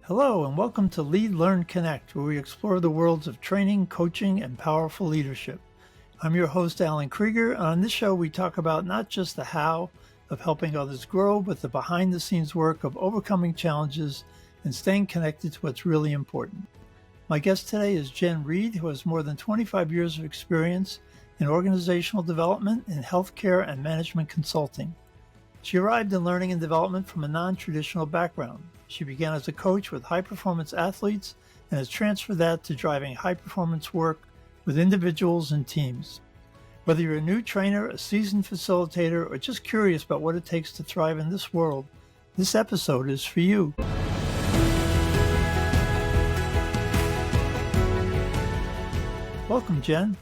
Hello, and welcome to Lead, Learn, Connect, where we explore the worlds of training, coaching, and powerful leadership. I'm your host, Alan Krieger, and on this show we talk about not just the how of helping others grow, but the behind-the-scenes work of overcoming challenges and staying connected to what's really important. My guest today is Jenn Reid, who has more than 25 years of experience in organizational development in healthcare and management consulting. She arrived in learning and development from a non-traditional background. She began as a coach with high-performance athletes and has transferred that to driving high-performance work with individuals and teams. Whether you're a new trainer, a seasoned facilitator, or just curious about what it takes to thrive in this world, this episode is for you. Welcome, Jenn.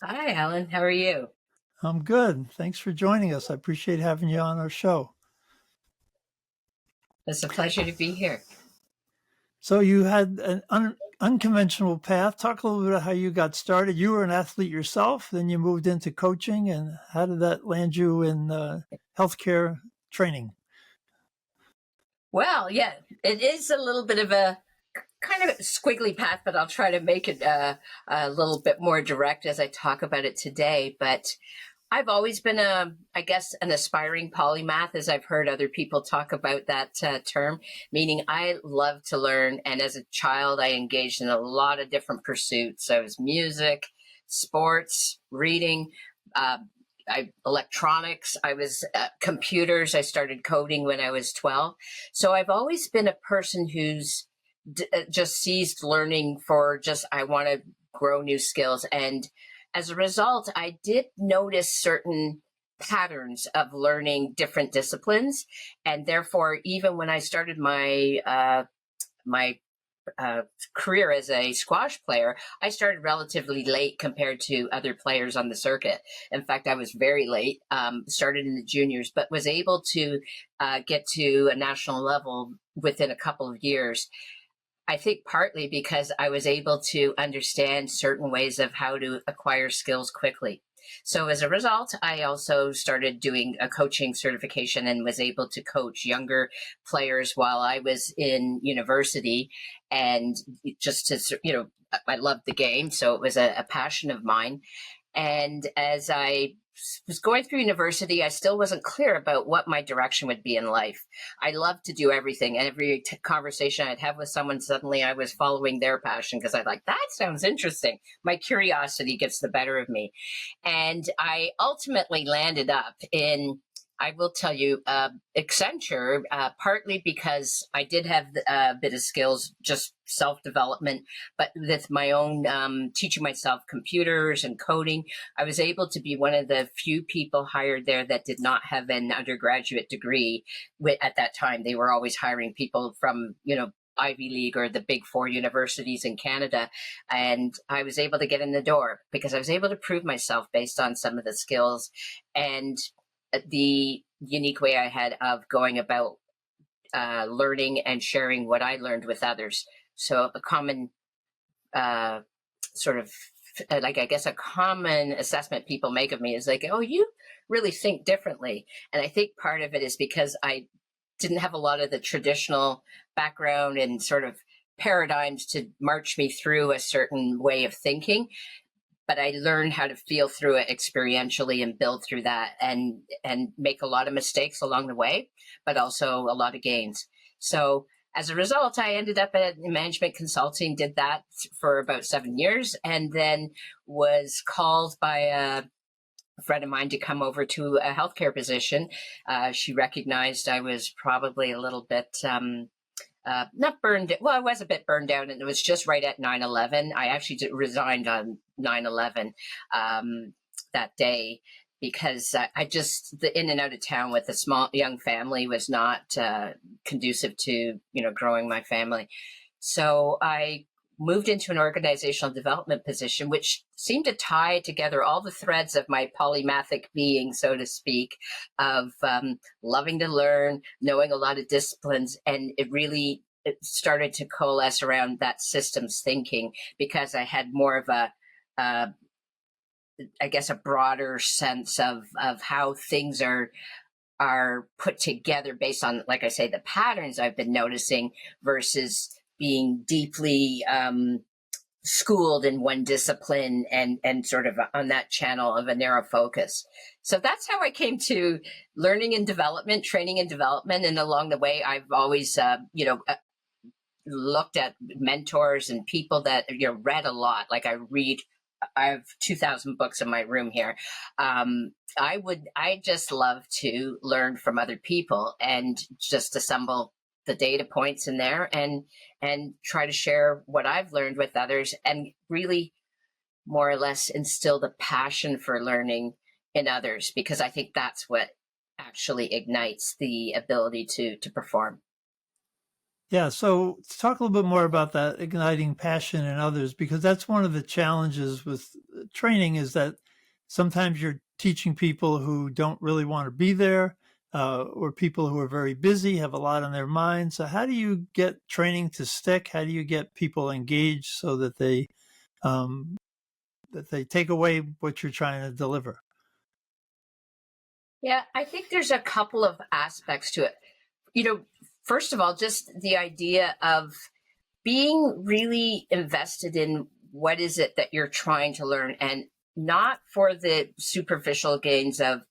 Hi, Alan. How are you? I'm good. Thanks for joining us. I appreciate having you on our show. It's a pleasure to be here. So you had an unconventional path. Talk a little bit about how you got started. You were an athlete yourself, then you moved into coaching, and how did that land you in healthcare training? Well, yeah, it is a little bit of a kind of squiggly path, but I'll try to make it a little bit more direct as I talk about it today. But I've always been an aspiring polymath, as I've heard other people talk about that term, meaning I love to learn. And as a child, I engaged in a lot of different pursuits. So it was music, sports, reading, electronics. I was computers. I started coding when I was 12. So I've always been a person who's just seized learning for I want to grow new skills. And as a result, I did notice certain patterns of learning different disciplines. And therefore, even when I started my career as a squash player, I started relatively late compared to other players on the circuit. In fact, I was very late, started in the juniors, but was able to get to a national level within a couple of years. I think partly because I was able to understand certain ways of how to acquire skills quickly. So as a result, I also started doing a coaching certification and was able to coach younger players while I was in university. And just to, I loved the game. So it was a passion of mine. And as I was going through university, I still wasn't clear about what my direction would be in life. I loved to do everything. And every conversation I'd have with someone, suddenly I was following their passion because I'd like, that sounds interesting. My curiosity gets the better of me. And I ultimately landed up in, I will tell you, Accenture, partly because I did have a bit of skills, just self-development, but with my own teaching myself computers and coding, I was able to be one of the few people hired there that did not have an undergraduate degree. At that time, they were always hiring people from, Ivy League or the big four universities in Canada. And I was able to get in the door because I was able to prove myself based on some of the skills and the unique way I had of going about learning and sharing what I learned with others. So a common a common assessment people make of me is like, oh, you really think differently. And I think part of it is because I didn't have a lot of the traditional background and sort of paradigms to march me through a certain way of thinking. But I learned how to feel through it experientially and build through that and make a lot of mistakes along the way, but also a lot of gains. So as a result, I ended up at management consulting, did that for about 7 years, and then was called by a friend of mine to come over to a healthcare position. She recognized I was probably a little bit not burned. Well, I was a bit burned down, and it was just right at 9/11. I actually resigned on 9/11 that day because the in and out of town with a small young family was not conducive to growing my family. So I moved into an organizational development position, which seemed to tie together all the threads of my polymathic being, so to speak, of loving to learn, knowing a lot of disciplines. And it started to coalesce around that systems thinking because I had more of a broader sense of how things are put together based on, like I say, the patterns I've been noticing versus being deeply schooled in one discipline and sort of on that channel of a narrow focus. So that's how I came to learning and development, training and development. And along the way, I've always, looked at mentors and people that, read a lot. Like I have 2,000 books in my room here. I just love to learn from other people and just assemble the data points in there and try to share what I've learned with others and really more or less instill the passion for learning in others, because I think that's what actually ignites the ability to perform. Yeah, so let's talk a little bit more about that igniting passion in others, because that's one of the challenges with training is that sometimes you're teaching people who don't really want to be there, or people who are very busy, have a lot on their minds. So how do you get training to stick? How do you get people engaged so um, that they take away what you're trying to deliver? Yeah, I think there's a couple of aspects to it. First of all, just the idea of being really invested in what is it that you're trying to learn, and not for the superficial gains of,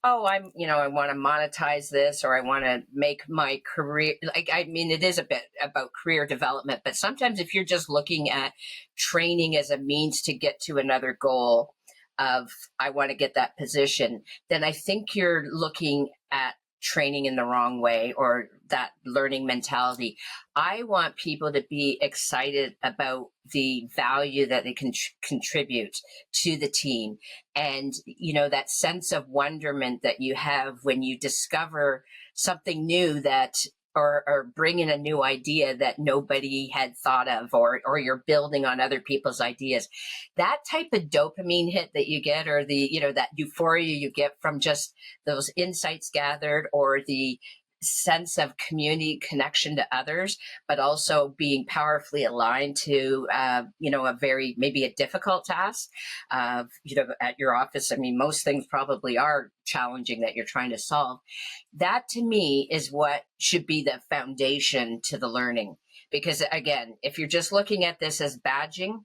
oh, I want to monetize this, or I want to make my career. Like, I mean, it is a bit about career development, but sometimes if you're just looking at training as a means to get to another goal of, I want to get that position, then I think you're looking at training in the wrong way, or that learning mentality. I want people to be excited about the value that they can contribute to the team. And, that sense of wonderment that you have when you discover something new that, or bring in a new idea that nobody had thought of, or you're building on other people's ideas. That type of dopamine hit that you get, or that euphoria you get from just those insights gathered, or the sense of community connection to others, but also being powerfully aligned to, a very, maybe a difficult task. At your office, I mean, most things probably are challenging that you're trying to solve. That to me is what should be the foundation to the learning. Because again, if you're just looking at this as badging,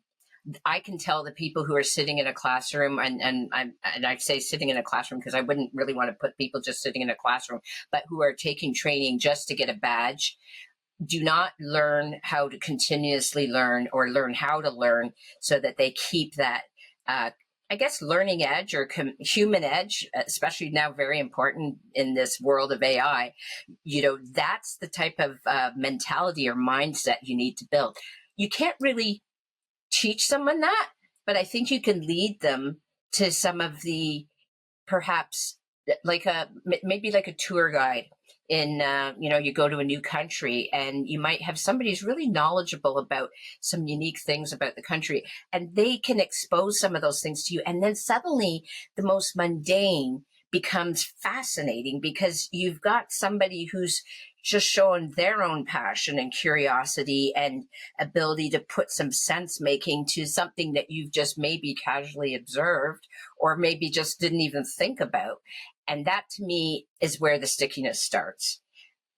I can tell the people who are sitting in a classroom, and I say sitting in a classroom because I wouldn't really want to put people just sitting in a classroom, but who are taking training just to get a badge, do not learn how to continuously learn, or learn how to learn, so that they keep that, I guess, learning edge, or human edge, especially now very important in this world of AI. That's the type of mentality or mindset you need to build. You can't really teach someone that, but I think you can lead them to some of the, perhaps, maybe like a tour guide in, you go to a new country and you might have somebody who's really knowledgeable about some unique things about the country, and they can expose some of those things to you. And then suddenly the most mundane becomes fascinating, because you've got somebody who's just showing their own passion and curiosity and ability to put some sense making to something that you've just maybe casually observed, or maybe just didn't even think about. And that to me is where the stickiness starts.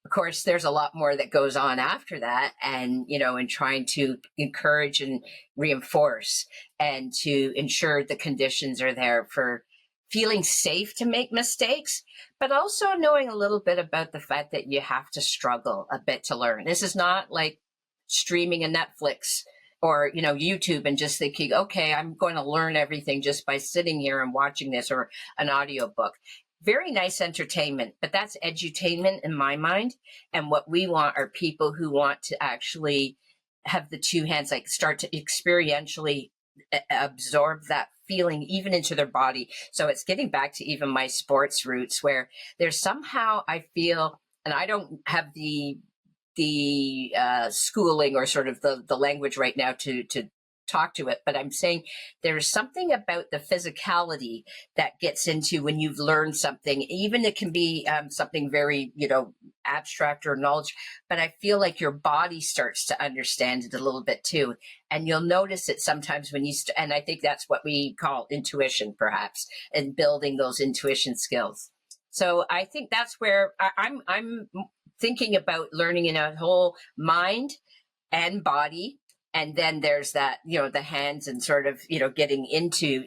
Of course, there's a lot more that goes on after that, and, in trying to encourage and reinforce, and to ensure the conditions are there for feeling safe to make mistakes, but also knowing a little bit about the fact that you have to struggle a bit to learn. This is not like streaming a Netflix or, YouTube, and just thinking, okay, I'm going to learn everything just by sitting here and watching this, or an audiobook. Very nice entertainment, but that's edutainment in my mind. And what we want are people who want to actually have the two hands, like start to experientially absorb that feeling even into their body. So it's getting back to even my sports roots, where there's somehow, I feel, and I don't have the schooling or sort of the language right now to talk to it, but I'm saying there's something about the physicality that gets into when you've learned something. Even it can be something very, abstract or knowledge, but I feel like your body starts to understand it a little bit too. And you'll notice it sometimes when and I think that's what we call intuition, perhaps, and building those intuition skills. So I think that's where I'm thinking about learning in a whole mind, and body. And then there's that, the hands and sort of, getting into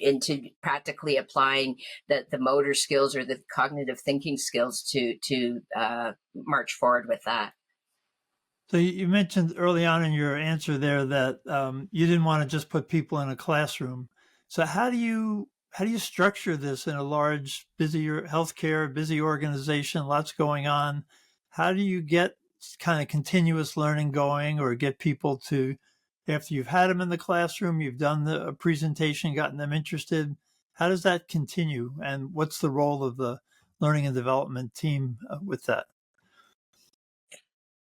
practically applying the motor skills or the cognitive thinking skills to march forward with that. So you mentioned early on in your answer there that you didn't want to just put people in a classroom. So how do you structure this in a large, busy healthcare, busy organization, lots going on? How do you get kind of continuous learning going, or get people to, after you've had them in the classroom, you've done a presentation, gotten them interested, how does that continue? And what's the role of the learning and development team with that?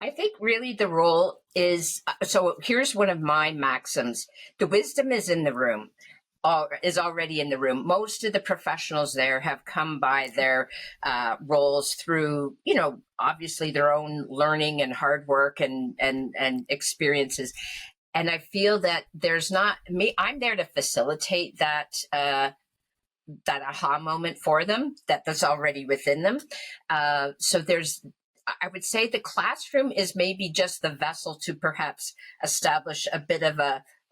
I think really the role is, so here's one of my maxims. The wisdom is in the room, is already in the room. Most of the professionals there have come by their roles through, obviously their own learning and hard work and experiences. And I feel that there's not me, I'm there to facilitate that aha moment for them that's already within them. So I would say the classroom is maybe just the vessel to perhaps establish a bit of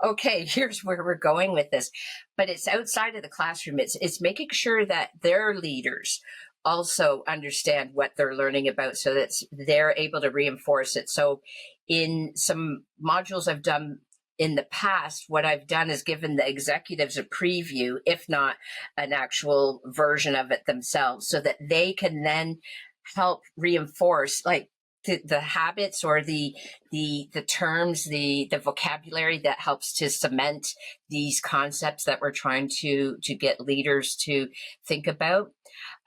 okay, here's where we're going with this. But it's outside of the classroom. It's making sure that their leaders also understand what they're learning about so that they're able to reinforce it. So in some modules I've done in the past, what I've done is given the executives a preview, if not an actual version of it themselves, so that they can then help reinforce like the habits or the terms, the vocabulary that helps to cement these concepts that we're trying to get leaders to think about.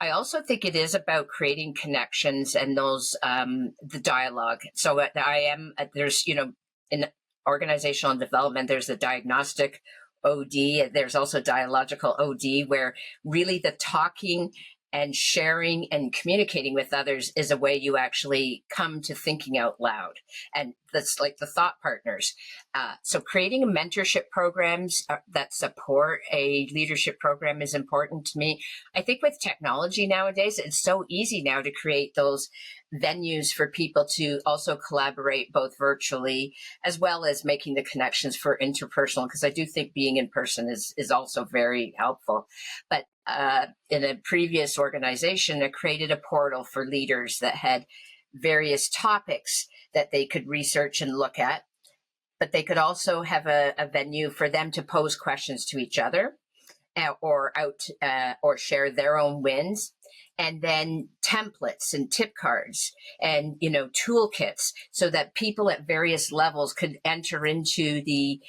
I also think it is about creating connections and those the dialogue. So at the IM, there's in organizational development, there's the diagnostic OD. There's also dialogical OD, where really the talking and sharing and communicating with others is a way you actually come to thinking out loud. And that's like the thought partners. So creating mentorship programs that support a leadership program is important to me. I think with technology nowadays, it's so easy now to create those venues for people to also collaborate both virtually as well as making the connections for interpersonal, because I do think being in person is also very helpful. But in a previous organization, I created a portal for leaders that had various topics that they could research and look at, but they could also have a venue for them to pose questions to each other or share their own wins. And then templates and tip cards and, toolkits so that people at various levels could enter into the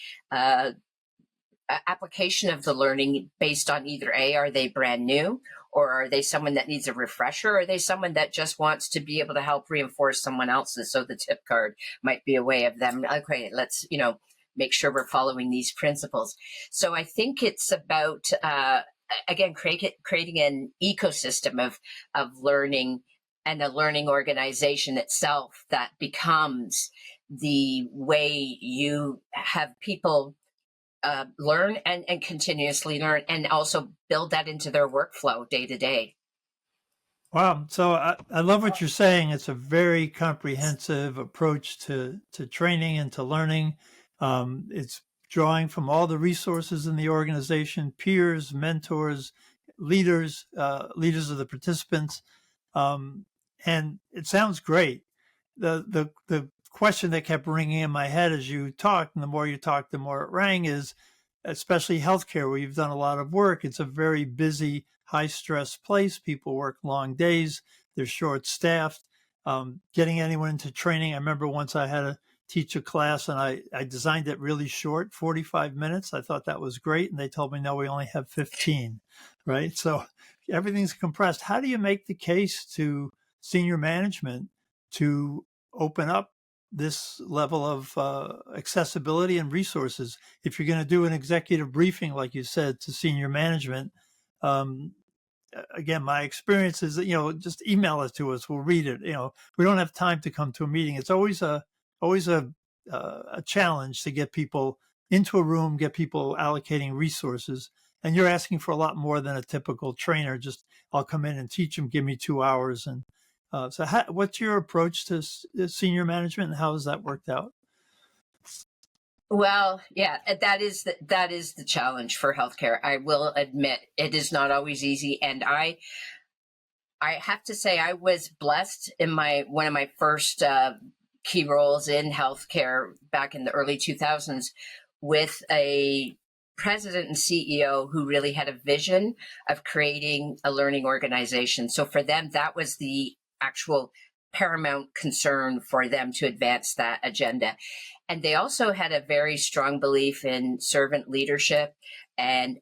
application of the learning based on either are they brand new, or are they someone that needs a refresher, or are they someone that just wants to be able to help reinforce someone else's? So the tip card might be a way of them, okay, let's, make sure we're following these principles. So I think it's about, again, creating an ecosystem of learning and a learning organization itself that becomes the way you have people learn and continuously learn, and also build that into their workflow day to day. Wow. So I love what you're saying. It's a very comprehensive approach to training and to learning. It's drawing from all the resources in the organization, peers, mentors, leaders, leaders of the participants. And it sounds great. The question that kept ringing in my head as you talked, and the more you talked, the more it rang, is especially healthcare, where you've done a lot of work. It's a very busy, high stress place. People work long days. They're short staffed. Getting anyone into training. I remember once I had to teach a class and I designed it really short, 45 minutes. I thought that was great. And they told me, no, we only have 15, right? So everything's compressed. How do you make the case to senior management to open up this level of accessibility and resources? If you're going to do an executive briefing, like you said, to senior management, again, my experience is that, just email it to us. We'll read it. We don't have time to come to a meeting. It's always a challenge to get people into a room, get people allocating resources. And you're asking for a lot more than a typical trainer. Just, I'll come in and teach them, give me 2 hours. And so what's your approach to senior management, and how has that worked out? Well, yeah, that is the challenge for healthcare. I will admit it is not always easy, and I have to say I was blessed in my one of my first key roles in healthcare back in the early 2000s with a president and CEO who really had a vision of creating a learning organization. So for them, that was the actual paramount concern for them to advance that agenda. And they also had a very strong belief in servant leadership and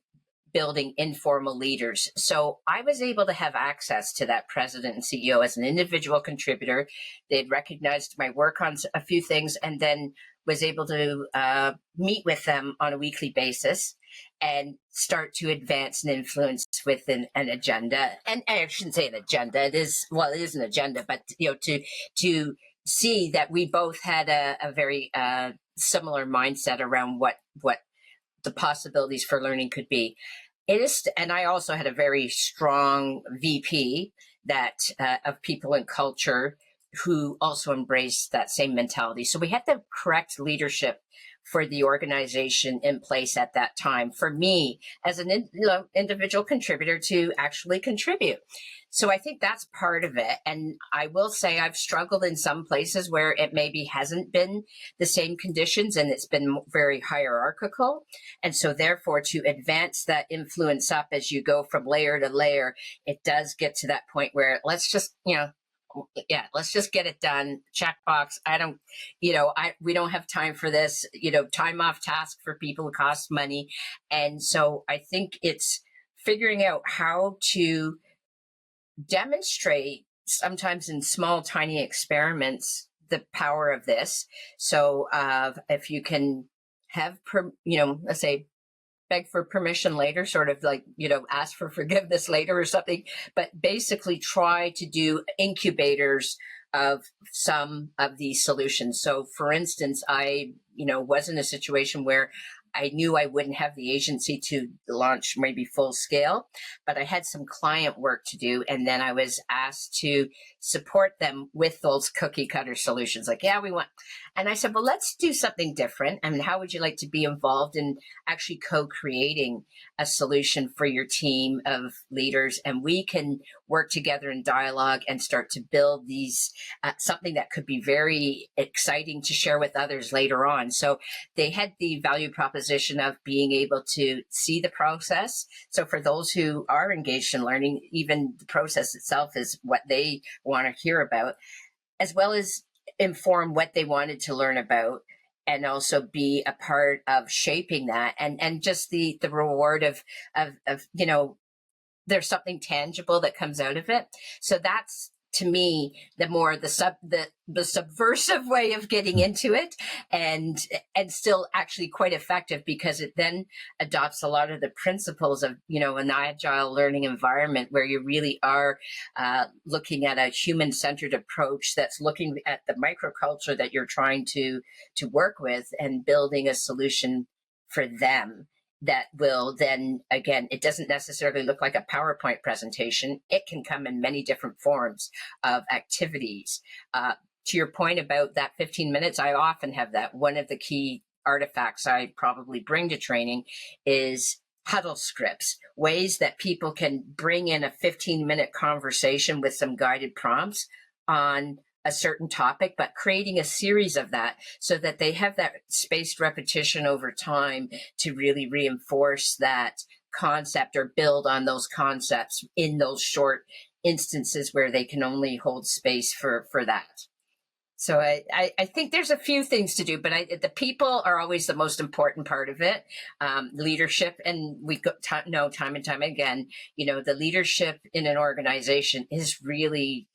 building informal leaders. So I was able to have access to that president and CEO as an individual contributor. They'd recognized my work on a few things, and then was able to meet with them on a weekly basis and start to advance and influence within an agenda. And I shouldn't say an agenda. It is an agenda, but to see that we both had a very similar mindset around what the possibilities for learning could be. It is, and I also had a very strong VP that of people and culture who also embraced that same mentality. So we had the correct leadership for the organization in place at that time for me as an individual contributor to actually contribute. So I think that's part of it. And I will say I've struggled in some places where it maybe hasn't been the same conditions and it's been very hierarchical. And so therefore to advance that influence up as you go from layer to layer, it does get to that point where let's just get it done. Checkbox. We don't have time for this. Time off task for people costs money. And so I think it's figuring out how to demonstrate sometimes in small, tiny experiments, the power of this. So if you can have, let's say, beg for permission later, sort of like, ask for forgiveness later or something, but basically try to do incubators of some of these solutions. So for instance, I, was in a situation where I knew I wouldn't have the agency to launch maybe full scale, but I had some client work to do. And then I was asked to support them with those cookie cutter solutions. Like, yeah, we want, and I said, well, let's do something different. I mean, how would you like to be involved in actually co-creating a solution for your team of leaders? And we can work together in dialogue and start to build these, something that could be very exciting to share with others later on. So they had the value proposition of being able to see the process. So for those who are engaged in learning, even the process itself is what they want to hear about, as well as inform what they wanted to learn about, and also be a part of shaping that, and just the reward of there's something tangible that comes out of it. So that's, to me, the more the subversive way of getting into it, and still actually quite effective, because it then adopts a lot of the principles of an agile learning environment, where you really are looking at a human-centered approach that's looking at the microculture that you're trying to work with and building a solution for them that will then, again, it doesn't necessarily look like a PowerPoint presentation. It can come in many different forms of activities. To your point about that 15 minutes, I often have that. One of the key artifacts I probably bring to training is huddle scripts, ways that people can bring in a 15-minute conversation with some guided prompts on a certain topic, but creating a series of that so that they have that spaced repetition over time to really reinforce that concept or build on those concepts in those short instances where they can only hold space for that. So I think there's a few things to do, but the people are always the most important part of it. Leadership, and we know time and time again, the leadership in an organization is really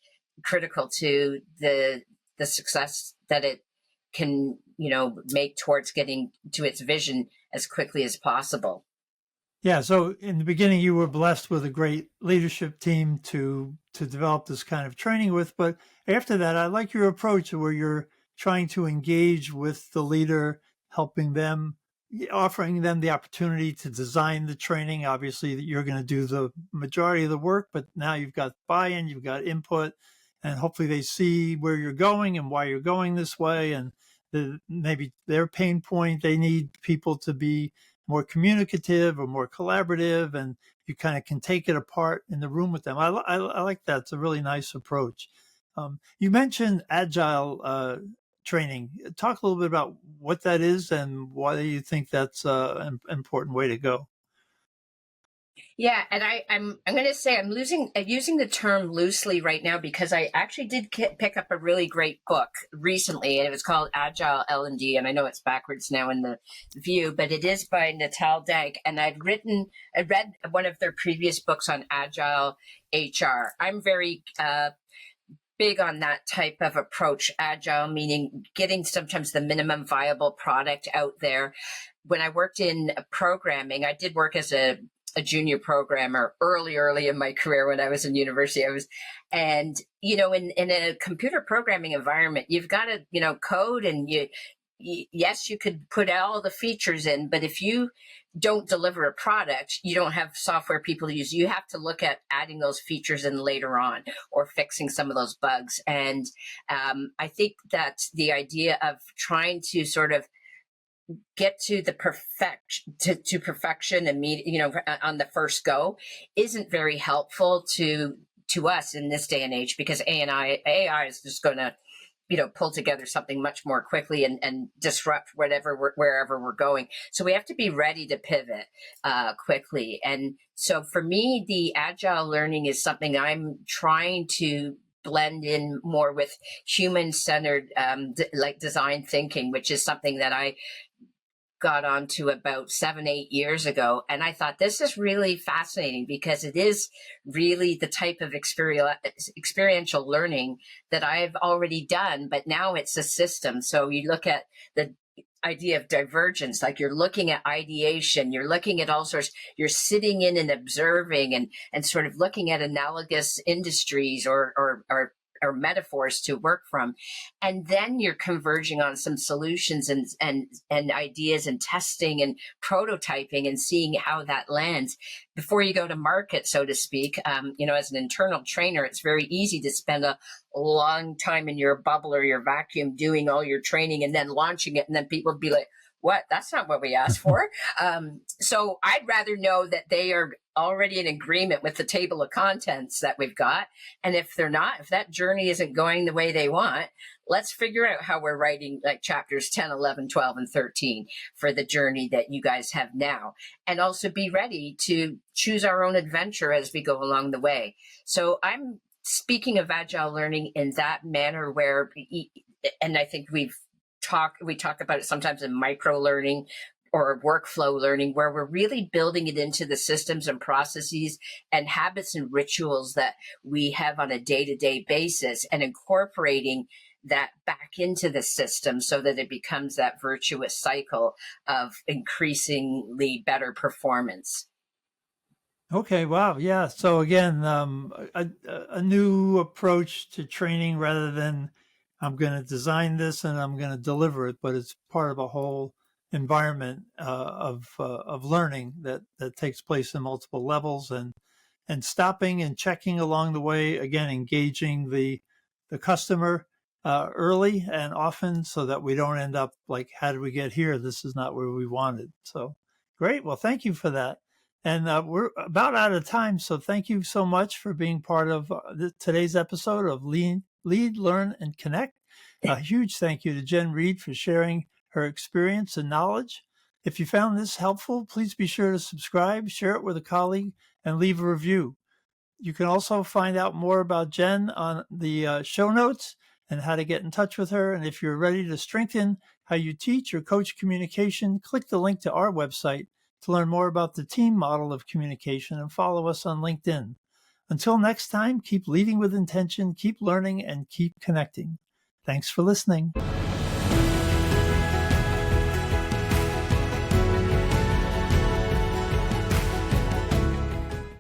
critical to the success that it can make towards getting to its vision as quickly as possible. Yeah, so in the beginning you were blessed with a great leadership team to develop this kind of training with, but after that I like your approach where you're trying to engage with the leader, helping them, offering them the opportunity to design the training. Obviously that you're going to do the majority of the work, but now you've got buy-in, you've got input, and hopefully they see where you're going and why you're going this way, and maybe their pain point. They need people to be more communicative or more collaborative, and you kind of can take it apart in the room with them. I like that. It's a really nice approach. You mentioned agile training. Talk a little bit about what that is and why you think that's an important way to go. Yeah, and I'm going to say I'm using the term loosely right now because I actually did pick up a really great book recently, and it was called Agile L&D, and I know it's backwards now in the view, but it is by Natal Dank, and I read one of their previous books on Agile HR. I'm very big on that type of approach, agile, meaning getting sometimes the minimum viable product out there. When I worked in programming, I did work as a junior programmer early in my career when I was in university. In a computer programming environment, you've got to, code, and yes, you could put all the features in, but if you don't deliver a product, you don't have software people to use. You have to look at adding those features in later on or fixing some of those bugs. And I think that the idea of trying to sort of get to the perfection and meet, on the first go isn't very helpful to us in this day and age, because AI is just going to, pull together something much more quickly and disrupt wherever we're going. So we have to be ready to pivot quickly. And so for me, the agile learning is something I'm trying to blend in more with human-centered, like design thinking, which is something that I got onto about 7-8 years ago. And I thought this is really fascinating because it is really the type of experiential learning that I've already done, but now it's a system. So you look at the idea of divergence, like you're looking at ideation, you're looking at all sorts, you're sitting in and observing and sort of looking at analogous industries or metaphors to work from. And then you're converging on some solutions and ideas and testing and prototyping and seeing how that lands before you go to market, so to speak. As an internal trainer, it's very easy to spend a long time in your bubble or your vacuum doing all your training and then launching it. And then people be like, what? That's not what we asked for. So I'd rather know that they are already in agreement with the table of contents that we've got. And if they're not, if that journey isn't going the way they want, let's figure out how we're writing like chapters 10, 11, 12, and 13 for the journey that you guys have now. And also be ready to choose our own adventure as we go along the way. So I'm speaking of agile learning in that manner where, and I think we talk about it sometimes in micro learning or workflow learning, where we're really building it into the systems and processes and habits and rituals that we have on a day-to-day basis and incorporating that back into the system so that it becomes that virtuous cycle of increasingly better performance. Okay, wow. Yeah. So again, a new approach to training rather than I'm going to design this and I'm going to deliver it, but it's part of a whole environment of learning that takes place in multiple levels, and stopping and checking along the way, again, engaging the customer early and often so that we don't end up like, how did we get here? This is not where we wanted. So great. Well, thank you for that. And we're about out of time. So thank you so much for being part of today's episode of Lead, Learn, and Connect. A huge thank you to Jenn Reid for sharing her experience and knowledge. If you found this helpful, please be sure to subscribe, share it with a colleague, and leave a review. You can also find out more about Jenn on the show notes and how to get in touch with her. And if you're ready to strengthen how you teach or coach communication, click the link to our website to learn more about the T.E.A.M model of communication and follow us on LinkedIn. Until next time, keep leading with intention, keep learning, and keep connecting. Thanks for listening.